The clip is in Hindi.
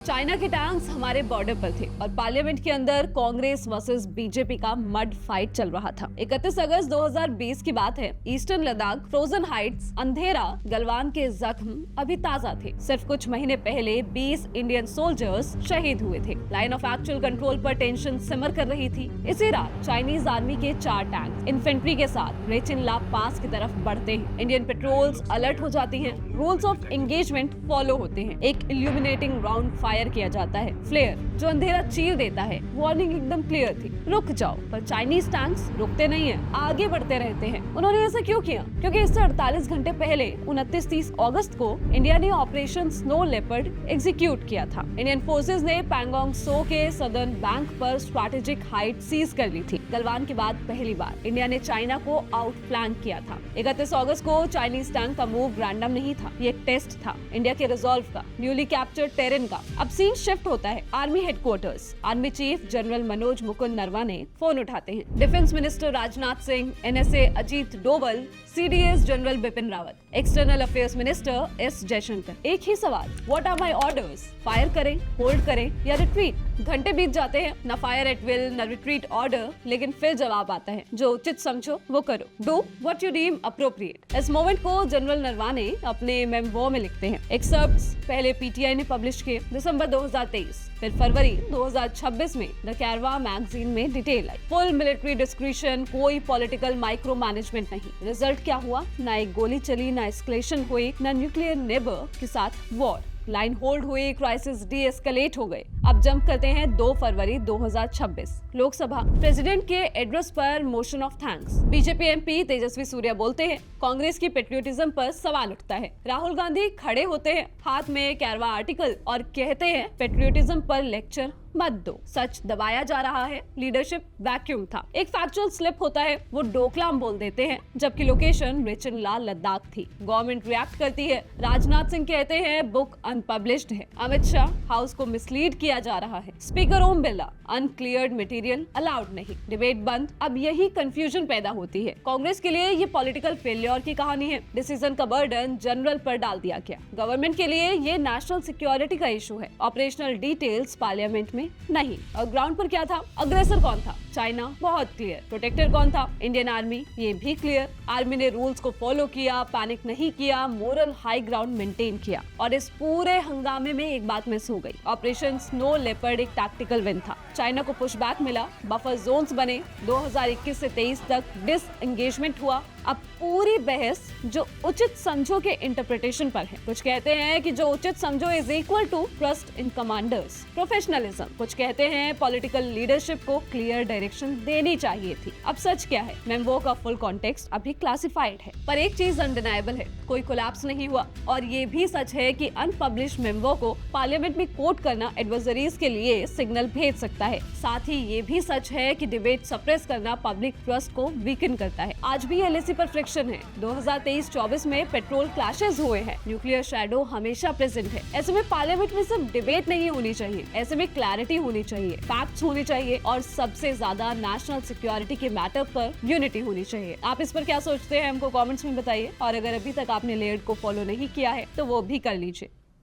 चाइना के टैंक्स हमारे बॉर्डर पर थे और पार्लियामेंट के अंदर कांग्रेस वर्सेस बीजेपी का मड फाइट चल रहा था। 31 अगस्त 2020 की बात है। ईस्टर्न लद्दाख, फ्रोजन हाइट्स, अंधेरा, गलवान के जख्म अभी ताजा थे। सिर्फ कुछ महीने पहले 20 इंडियन सोल्जर्स शहीद हुए थे। लाइन ऑफ एक्चुअल कंट्रोल पर टेंशन सिमर कर रही थी। इसी रात चाइनीज आर्मी के 4 टैंक इन्फेंट्री के साथ रेचिन ला पास की तरफ बढ़ते हैं। इंडियन पेट्रोल्स अलर्ट हो जाती हैं। रूल्स ऑफ एंगेजमेंट फॉलो होते हैं। एक इल्यूमिनेटिंग राउंड फायर किया जाता है। फ्लेयर जो अंधेरा चीर देता है। वार्निंग एकदम क्लियर थी, रुक जाओ। पर चाइनीज टैंक्स रुकते नहीं हैं, आगे बढ़ते रहते हैं। उन्होंने ऐसा क्यों किया? क्योंकि इससे 48 घंटे पहले 29-30 अगस्त को इंडिया ने ऑपरेशन स्नो लेपर्ड एग्जीक्यूट किया था। इंडियन फोर्सेज ने पैंगोंग सो के सदर्न बैंक पर स्ट्रैटेजिक हाइट सीज कर ली थी। गलवान के बाद पहली बार इंडिया ने चाइना को आउट फ्लैंक किया था। 31 अगस्त को चाइनीज टैंक का मूव रैंडम नहीं था, ये एक टेस्ट था इंडिया के रिजॉल्व का, न्यूली कैप्चर्ड टेरेन का। अब सीन शिफ्ट होता है army headquarters. Army chief general Manoj Mukund Naravane ने फोन उठाते हैं। Defence minister Rajnath Singh, NSA Ajit Doval, CDS general Bipin Rawat, external affairs minister S Jaishankar. एक ही सवाल, what are my orders? Fire करें, होल्ड करें या रिट्रीट? घंटे बीत जाते हैं, न फायर एट विल न रिट्रीट ऑर्डर, लेकिन फिर जवाब आता है, जो उचित समझो वो करो, do what you deem appropriate. इस मोमेंट को जनरल नरवा ने अपने मेमो में लिखते हैं। एक्सर्प्ट्स पहले पीटीआई ने पब्लिश किए दिसंबर 2023, फिर फरवरी 2026 में द कैरवा मैगजीन में डिटेल आई। फुल मिलिट्री डिस्क्रिशन, कोई पॉलिटिकल माइक्रो मैनेजमेंट नहीं। रिजल्ट क्या हुआ? ना एक गोली चली, ना एस्केलेशन हुई, ना न्यूक्लियर नेबर के साथ वॉर। लाइन होल्ड हुई, क्राइसिस डी एस्केलेट हो गए। अब जंप करते हैं 2 फरवरी 2026। लोकसभा प्रेसिडेंट के एड्रेस पर motion of thanks. BJP MP Tejasvi Surya बोलते हैं। कांग्रेस की पेट्रियोटिज्म पर सवाल उठता है। राहुल गांधी खड़े होते हैं, हाथ में कैरवा आर्टिकल, और कहते हैं पेट्रियोटिज्म पर लेक्चर मत दो। सच दबाया जा रहा है, लीडरशिप वैक्यूम था। एक फैक्चुअल स्लिप होता है, वो डोकलाम बोल देते हैं, जबकि लोकेशन रेचिन ला लद्दाख थी। गवर्नमेंट रिएक्ट करती है। राजनाथ सिंह कहते हैं बुक अनपब्लिश्ड है। अमित शाह हाउस को मिसलीड किया जा रहा है। Speaker Om Birla अनक्लियर्ड material allowed नहीं। डिबेट बंद। अब यही कंफ्यूजन पैदा होती है। कांग्रेस के लिए ये पॉलिटिकल फेलियर की कहानी है। डिसीजन का बर्डन जनरल पर डाल दिया गया। गवर्नमेंट के लिए ये नेशनल सिक्योरिटी का इशू है। ऑपरेशनल डिटेल्स पार्लियामेंट में नहीं। और ग्राउंड पर क्या था? अग्रेसर कौन था? चाइना, बहुत क्लियर। प्रोटेक्टर कौन था? इंडियन आर्मी, ये भी क्लियर। आर्मी ने रूल्स को फॉलो किया, पैनिक नहीं किया, मोरल हाई ग्राउंड मेंटेन किया। और इस पूरे हंगामे में एक बात मिस हो गई। ऑपरेशन स्नो लेपर्ड एक टैक्टिकल विन था। चाइना को पुशबैक मिला, बफर जोन्स बने। 2021 से 23 तक डिसएंगेजमेंट हुआ। अब पूरी बहस जो उचित समझो के इंटरप्रिटेशन पर है। कुछ कहते हैं कि जो उचित समझो is equal to trust in commanders, professionalism. कुछ कहते हैं पॉलिटिकल लीडरशिप को क्लियर डायरेक्शन देनी चाहिए थी। अब सच क्या है? मेमो का फुल कॉन्टेक्स्ट अभी क्लासिफाइड है, पर एक चीज अनडिनाइबल है, कोई कोलैप्स नहीं हुआ। और ये भी सच है कि अनपब्लिश्ड मेमो को पार्लियामेंट में कोट करना एडवर्सरीज के लिए सिग्नल भेज सकता है। साथ ही ये भी सच है कि डिबेट सप्रेस करना पब्लिक ट्रस्ट को वीकन करता है। आज भी एलएसी पर फ्रिक्शन है। 2023-24 में पेट्रोल क्लैशेस हुए हैं। न्यूक्लियर शैडो हमेशा प्रेजेंट है। ऐसे में पार्लियामेंट में सिर्फ डिबेट नहीं होनी चाहिए, ऐसे में क्लैरिटी होनी चाहिए, फैक्ट्स होने चाहिए, और सबसे ज्यादा नेशनल सिक्योरिटी के मैटर पर यूनिटी होनी चाहिए। आप इस पर क्या सोचते हैं? हमको कमेंट्स में बताइए। और अगर अभी तक आपने लेयर्ड को फॉलो नहीं किया है तो वो भी कर लीजिए।